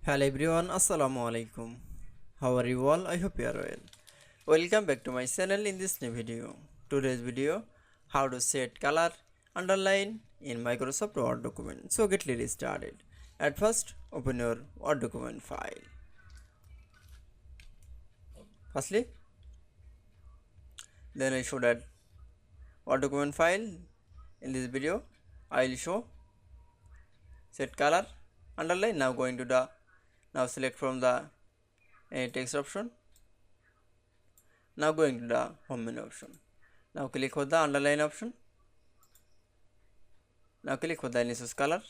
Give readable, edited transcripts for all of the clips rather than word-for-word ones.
Hello everyone, Assalamu alaikum. How are you all? I hope you are well. Welcome back to my channel in this new video. Today's video, how to set color underline in Microsoft Word document. So get ready started. At first, open your Word document file. Firstly, then I show that Word document file. In this video, I will show set color underline. Now select from the text option. Now going to the home menu option. Now click on the underline option. Now click on the initial color.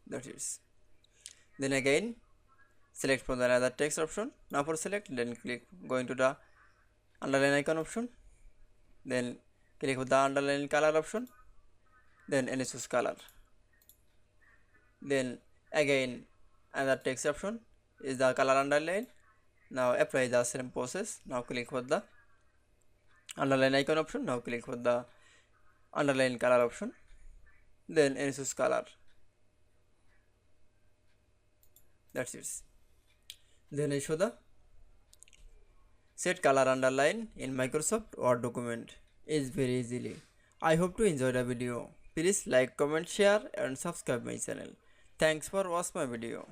That is. Then again select from the another text option. Now for select, then click going to the underline icon option. Then click with the underline color option. Then initial color. Then again another text option is the color underline. Now apply the same process. Now click with the underline icon option. Now click with the underline color option. Then initial color. That's it. Then I show the set color underline in Microsoft Word document is very easily. I hope to enjoy the video. Please like, comment, share and subscribe my channel. Thanks for watching my video.